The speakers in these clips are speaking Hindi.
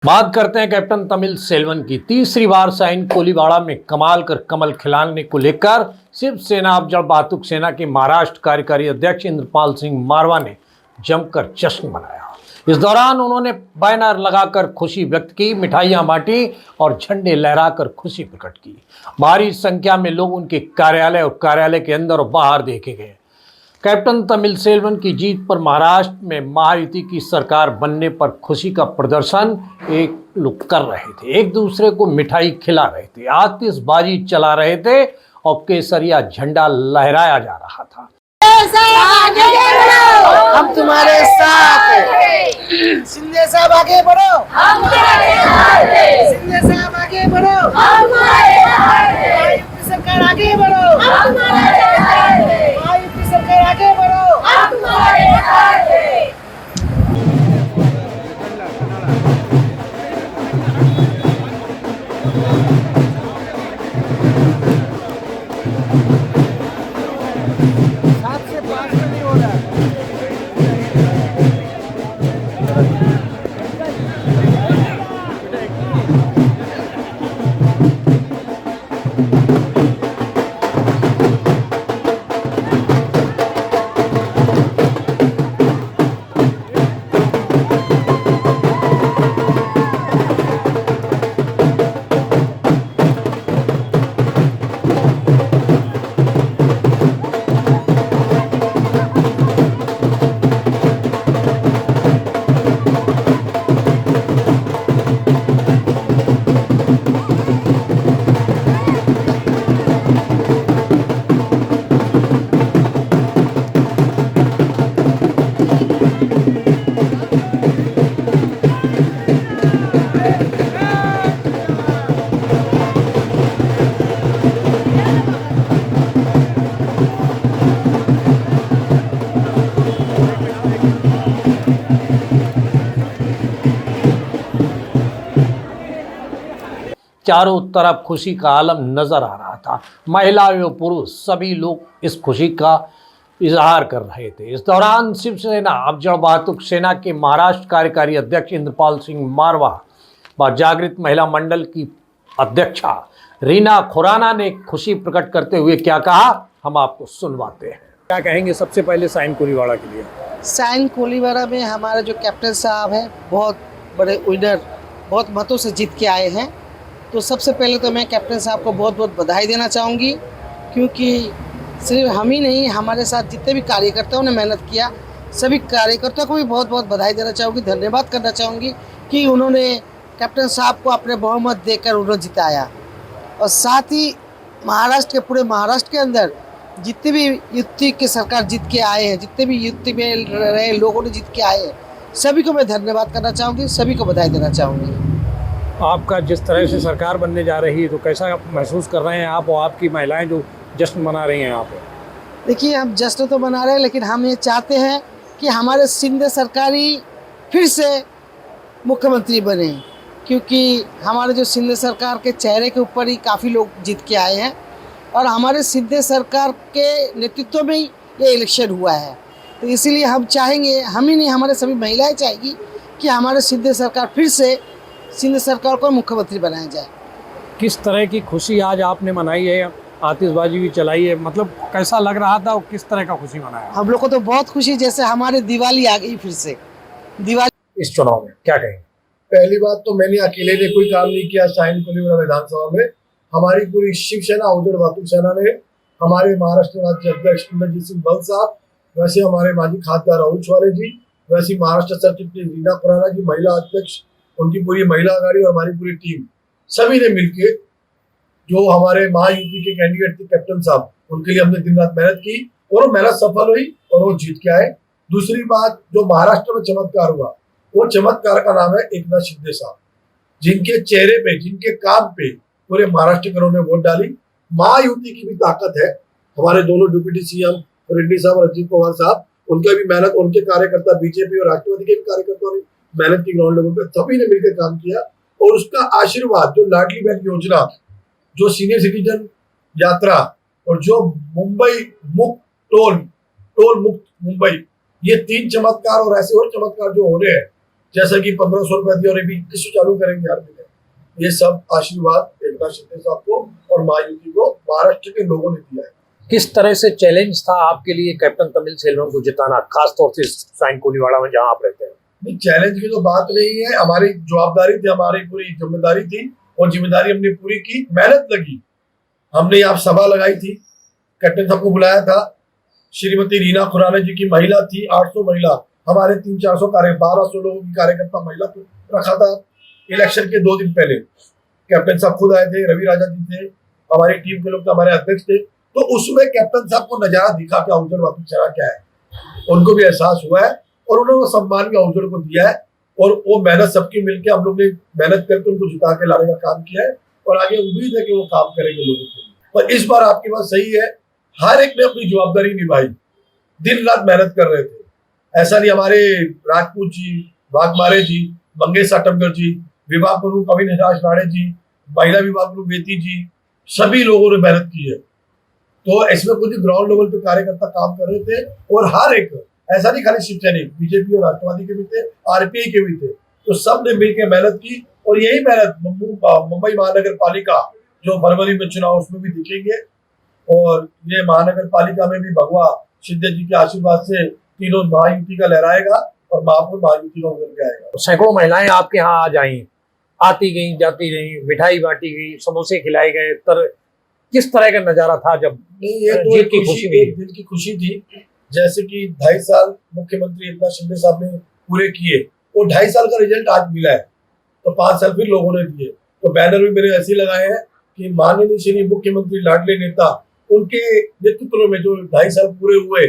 बात करते हैं कैप्टन तमिल सेल्वन की। तीसरी बार साइन कोलीवाड़ा में कमाल कर कमल खिलाने को लेकर शिवसेना अफजल बहादुर सेना के महाराष्ट्र कार्यकारी अध्यक्ष इंद्रपाल सिंह मारवा ने जमकर जश्न मनाया। इस दौरान उन्होंने बैनर लगाकर खुशी व्यक्त की, मिठाइयां बांटी और झंडे लहराकर खुशी प्रकट की। भारी संख्या में लोग उनके कार्यालय और कार्यालय के अंदर और बाहर देखे गए। कैप्टन तमिल सेल्वन की जीत पर महाराष्ट्र में महायुति की सरकार बनने पर खुशी का प्रदर्शन एक लोग कर रहे थे, एक दूसरे को मिठाई खिला रहे थे, आतिशबाजी चला रहे थे और केसरिया झंडा लहराया जा रहा था। हम तुम्हारे साथ हैं। शिंदे साहब आगे बढ़ो, शिंदे साहब आगे बढ़ो, महायुति सरकार आगे बढ़ो, महायुति सरकार आगे बढ़ो। 7 से 5 में नहीं हो रहा है। चारों तरफ खुशी का आलम नजर आ रहा था। महिला एवं पुरुष सभी लोग इस खुशी का इजहार कर रहे थे। इस दौरान शिवसेना अफजल बहादुर सेना के महाराष्ट्र कार्यकारी अध्यक्ष इंद्रपाल सिंह मारवा व जागृत महिला मंडल की अध्यक्षा रीना खुराना ने खुशी प्रकट करते हुए क्या कहा, हम आपको सुनवाते हैं। क्या कहेंगे सबसे पहले साइन कोलीवाड़ा के लिए? साइन कोलीवाड़ा में हमारे जो कैप्टन साहब हैं बहुत बड़े विनर, बहुत मतों से जीत के आए हैं। तो सबसे पहले तो मैं कैप्टन साहब को बहुत बहुत बधाई देना चाहूँगी, क्योंकि सिर्फ हम ही नहीं, हमारे साथ जितने भी कार्यकर्ताओं ने मेहनत किया, सभी कार्यकर्ताओं को भी बहुत बहुत बधाई देना चाहूँगी, धन्यवाद करना चाहूँगी कि उन्होंने कैप्टन साहब को अपने बहुमत देकर उन्होंने जिताया। और साथ ही महाराष्ट्र के पूरे महाराष्ट्र के अंदर जितने भी युति की सरकार जीत के आए हैं, जितने भी युति में रहे लोगों ने जीत के आए हैं, सभी को मैं धन्यवाद करना चाहूँगी, सभी को बधाई देना चाहूँगी। आपका जिस तरह से सरकार बनने जा रही है तो कैसा महसूस कर रहे हैं आप और आपकी महिलाएं जो जश्न मना रही हैं यहाँ पे? देखिए, हम जश्न तो मना रहे हैं, लेकिन हम ये चाहते हैं कि हमारे शिंदे सरकारी फिर से मुख्यमंत्री बने, क्योंकि हमारे जो शिंदे सरकार के चेहरे के ऊपर ही काफ़ी लोग जीत के आए हैं और हमारे शिंदे सरकार के नेतृत्व में ही ये इलेक्शन हुआ है। तो इसीलिए हम चाहेंगे, हम ही नहीं हमारे सभी महिलाएं चाहेगी कि हमारे शिंदे सरकार फिर से शिंदे सरकार को मुख्यमंत्री बनाया जाए। किस तरह की खुशी आज आपने मनाई है? आतिशबाजी भी चलाई है, मतलब कैसा लग रहा था और किस तरह का खुशी मनाया? हम लोग को तो बहुत खुशी, जैसे हमारी दिवाली आ गई फिर से। दिवाली इस चुनाव में क्या कहेंगे? पहली बात तो मैंने अकेले ने कोई काम नहीं किया साइन कोलीवाड़ा विधानसभा में। हमारी पूरी शिवसेना अफजल बहादुर सेना ने, हमारे महाराष्ट्र राज्य अध्यक्ष इंद्रजीत सिंह बल साहब, वैसे हमारे माजी खासदार राहुल छवारे जी, वैसे महाराष्ट्र सचिव रीना खुराना जी, महिला अध्यक्ष, उनकी पूरी महिला आघाड़ी और हमारी पूरी टीम, सभी ने मिलकर जो हमारे महायुति के कैंडिडेट थे कैप्टन साहब, उनके लिए हमने दिन रात मेहनत की और वो मेहनत सफल हुई और वो जीत के आए। दूसरी बात, जो महाराष्ट्र में चमत्कार हुआ, वो चमत्कार का नाम है एकनाथ शिंदे साहब, जिनके चेहरे पे, जिनके काम पे पूरे महाराष्ट्र के ने वोट डाली। महायुति की भी ताकत है, हमारे दोनों डिप्टी सीएम रेड्डी साहब और अजीत पवार साहब, उनका भी मेहनत, उनके कार्यकर्ता बीजेपी और राष्ट्रवादी के भी कार्यकर्ताओं ने मेहनत की ग्राउंड लेवल पे, सभी ने मिलकर काम किया और उसका आशीर्वाद, जो लाडली बहन योजना, जो सीनियर सिटीजन यात्रा और जो मुंबई मुक्त टोल मुक्त मुंबई, ये 3 चमत्कार और ऐसे और चमत्कार जो हो रहे हैं, जैसा कि 1500 रुपए दिया और अभी 2100 चालू करेंगे हर महीने। ये सब आशीर्वाद एकनाथ शिंदे साहब को और महायुति को महाराष्ट्र के लोगों ने दिया है। किस तरह से चैलेंज था आपके लिए कैप्टन तमिल सेल्वन को जिताना, खासतौर से साइन कोलीवाड़ा में जहां आप रहते हैं? नहीं, चैलेंज की तो बात नहीं है, हमारी जवाबदारी थी, हमारी पूरी जिम्मेदारी थी और जिम्मेदारी हमने पूरी की, मेहनत लगी। हमने यहाँ सभा लगाई थी, कैप्टन साहब को बुलाया था, श्रीमती रीना खुराना जी की महिला थी, 800 महिला, हमारे 300-400 1200 लोगों की कार्यकर्ता महिला को रखा था। इलेक्शन के 2 दिन पहले कैप्टन साहब खुद आए थे, रवि राजा जी थे, हमारी टीम के लोग थे, हमारे अध्यक्ष थे। तो उसमें कैप्टन साहब को नजारा दिखा कि अवजड़ वापस चला क्या है, उनको भी एहसास हुआ है और उन्होंने वो सम्मान भी अवजड़ को दिया है। और वो मेहनत सबकी मिलकर हम लोग ने मेहनत करके उनको जिता के लाने का काम किया है और आगे उम्मीद है कि वो काम करेंगे लोगों के लिए। पर इस बार आपकी बात सही है, हर एक ने अपनी जवाबदारी निभाई, दिन रात मेहनत कर रहे थे। ऐसा नहीं, हमारे राजपूत जी, वाघमारे जी, मंगेश आटमकर जी, विभाग प्रमुख अविनाश राणे जी, महिला विभाग प्रमुख बेती जी, सभी लोगों ने मेहनत की है। तो इसमें कुछ ग्राउंड लेवल पे कार्यकर्ता काम कर रहे थे और हर एक, ऐसा नहीं खाली शिवसैनिक, बीजेपी और राष्ट्रवादी के भी थे, आरपीआई के भी थे, तो सब ने मिलकर मेहनत की। और यही मेहनत मुंबई महानगर पालिका जो फरवरी में चुनाव उसमें भी दिखेंगे और ये महानगर पालिका में भी भगवा शिंदे जी के आशीर्वाद से तीनों महायुति का लहराएगा और महापुर महायुति का उभर के आएगा। सैकड़ों महिलाएं आपके यहाँ आ जाई, आती गई जाती रही, मिठाई बांटी गई, समोसे खिलाए गए, किस तरह का नजारा था जब ये तो जीत की खुशी एक दिल की खुशी थी। जैसे कि 2.5 साल मुख्यमंत्री एकनाथ शिंदे साहब ने पूरे किए और 2.5 साल का रिजल्ट आज मिला है, तो 5 साल फिर लोगों ने दिए। तो बैनर भी मेरे ऐसे लगाए हैं कि माननीय श्री मुख्यमंत्री लाडले नेता उनके नेतृत्व में जो 2.5 साल पूरे हुए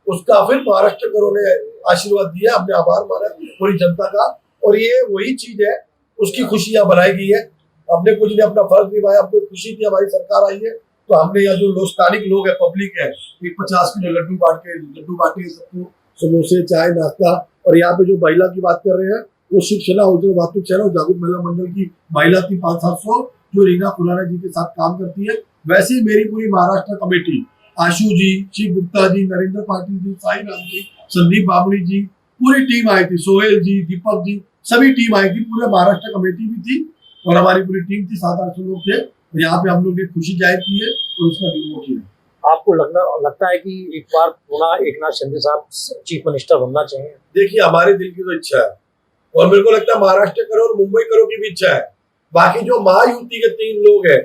उसका फिर महाराष्ट्र करों ने आशीर्वाद दिया, हमने आभार माना पूरी जनता का। और ये वही चीज है, उसकी खुशी यहाँ बनाई गई है। हमने कुछ ने अपना फर्ज निभाया, हमको खुशी थी हमारी सरकार आई है, तो हमने यहाँ जो स्थानिक लोग है, पब्लिक है, 50 किलो लड्डू बांटे सबको, समोसे, चाय, नाश्ता। और यहाँ पे जो महिला की बात कर रहे हैं वो शिवसेना उज्जवल वातुक सेना और जागरूक महिला मंडल की महिला थी 500-700 जो रीना खुराना जी के साथ काम करती है। वैसे ही मेरी पूरी महाराष्ट्र कमेटी, आशु जी, शिव गुप्ता जी, नरेंद्र पाटिल जी, साई राम जी, संदीप बाबड़ी जी, पूरी टीम आई थी, सोहेल जी, दीपक जी, सभी टीम आई थी, पूरे महाराष्ट्र कमेटी भी थी और हमारी पूरी टीम थी, 700-800 लोग थे। यहाँ पे हम लोग ने खुशी जाहिर की है और उसका डिमो किया। आपको लगता है कि एक बार पुनः एकनाथ शिंदे साहब चीफ मिनिस्टर बनना चाहिए? देखिए, हमारे दिल की तो इच्छा है और मेरे को लगता है महाराष्ट्र करो और मुंबई करो की भी इच्छा है। बाकी जो महायुति के 3 लोग हैं,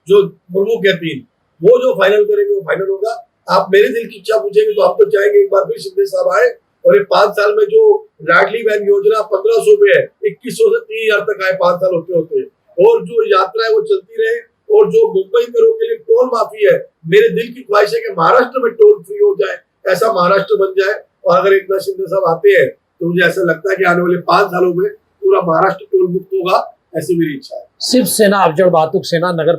जो प्रमुख है 3, वो जो फाइनल करेंगे वो फाइनल होगा। आप मेरे दिल की इच्छा पूछेंगे तो आप तो चाहेंगे एक बार फिर शिंदे साहब आए और ये 5 साल में जो लाडली बहन योजना 1500 पे है, 2100 से 3000 तक आए 5 साल होते होते, और जो यात्रा है वो चलती रहे। और जो मुंबई करो के लिए टोल माफी है, मेरे दिल की ख्वाहिश है कि महाराष्ट्र में टोल फ्री हो जाए, ऐसा महाराष्ट्र बन जाए। और अगर एकनाथ शिंदे साहब आते हैं तो मुझे ऐसा लगता है कि आने वाले 5 सालों में पूरा महाराष्ट्र टोल मुक्त होगा, ऐसी मेरी इच्छा है। शिवसेना अफजल वातुक सेना महानगर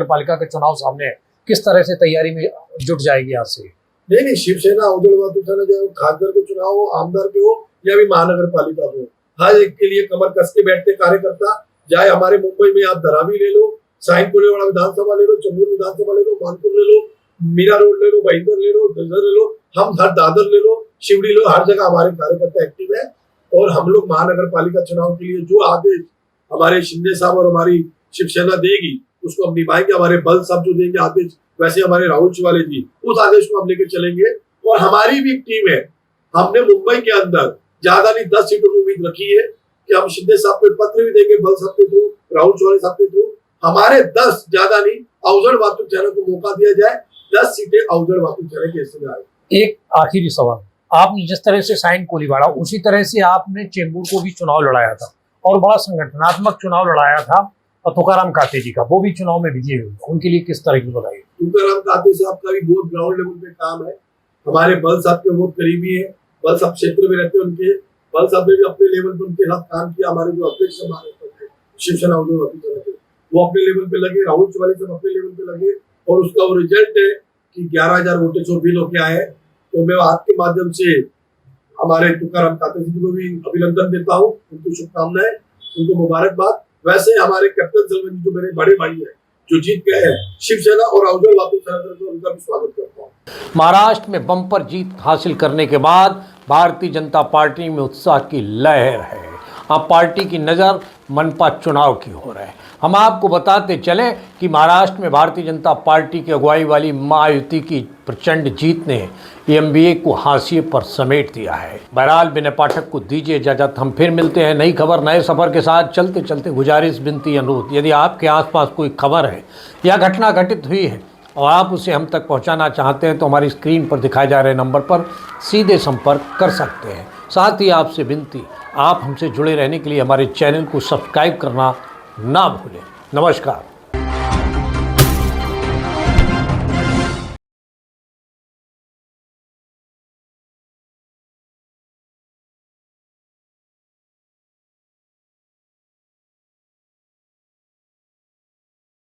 पालिका का चुनाव सामने है, किस तरह से तैयारी में जुट जाएगी आज से? नहीं, शिवसेना अफजल वातुक सेना चाहे खासदार के चुनाव हो, आमदार के हो या भी महानगर पालिका हो, हर एक के लिए कमर कस के बैठते कार्यकर्ता, चाहे हमारे मुंबई में आप धरावी ले लो, साइन कोलीवाड़ा विधानसभा ले लो, चंबूर विधानसभा ले लो, मानपुर ले लो, मीरा रोड ले लो, भाईंदर ले लो, दलदल ले लो, हम हर दादर ले लो, शिवड़ी लो, हर जगह हमारे कार्यकर्ता एक्टिव है। और हम लोग महानगर पालिका चुनाव के लिए जो आदेश हमारे शिंदे साहब और हमारी शिवसेना देगी उसको हम निभाएंगे। हमारे बल साहब जो देंगे आदेश, वैसे हमारे राहुल शिवाले जी उस आदेश को हम लेकर चलेंगे। और हमारी भी एक टीम है, हमने मुंबई के अंदर ज्यादा नहीं 10 सीटों की उम्मीद रखी है कि हम शिंदे साहब को पत्र भी देंगे, बल साहब के थ्रू, राहुल शिवाले साहब के थ्रू, हमारे 10 ज्यादा नहीं अवजड़ वातुक सेना को मौका दिया जाए, 10 सीटें अवजड़ वातुक सेना के हिस्से में आए। एक आखिरी सवाल, आपने जिस तरह से साइन कोलीवाड़ा, उसी तरह से आपने चेंबूर को भी चुनाव लड़ाया था और बड़ा संगठनात्मक चुनाव लड़ाया था, और तुकाराम काते जी का वो भी चुनाव में विजयी हुए, उनके लिए किस तरह की बताइए? तुकाराम काते साहब का भी बहुत ग्राउंड लेवल पे काम है, हमारे बल साहब के बहुत करीबी है, बल साहब क्षेत्र में रहते हैं उनके, बल साहब ने भी अपने लेवल पर उनके साथ काम किया। हमारे जो अध्यक्ष हमारे शिवसेना वो अपने लेवल पे लगे, राहुल शिवाले सब अपने लेवल पे लगे और उसका वो रिजल्ट है कि 11,000 वोटें 120 होके आए। तो मैं आपके माध्यम से हमारे तुकाराम काते जी को भी अभिनंदन देता हूँ, उनको शुभकामनाएं, उनको मुबारकबाद। वैसे हमारे कैप्टन सेल्वन जी जो मेरे बड़े भाई है, जो जीत गए हैं शिवसेना और अवजड वातुक सेना तरफ से उनका भी स्वागत करता हूँ। महाराष्ट्र में बम्पर जीत हासिल करने के बाद भारतीय जनता पार्टी में उत्साह की लहर है। अब पार्टी की नज़र मनपा चुनाव की हो रहा है। हम आपको बताते चलें कि महाराष्ट्र में भारतीय जनता पार्टी की अगुवाई वाली महायुति की प्रचंड जीत ने एमबीए को हाशिए पर समेट दिया है। बहरहाल विनय पाठक को दीजिए इजाज़त। हम फिर मिलते हैं नई खबर नए सफ़र के साथ। चलते चलते गुजारिश, विनती, अनुरोध, यदि आपके आसपास कोई खबर है या घटना घटित हुई है और आप उसे हम तक पहुंचाना चाहते हैं तो हमारी स्क्रीन पर दिखाए जा रहे नंबर पर सीधे संपर्क कर सकते हैं। साथ ही आपसे विनती, आप हमसे जुड़े रहने के लिए हमारे चैनल को सब्सक्राइब करना ना भूलें। नमस्कार।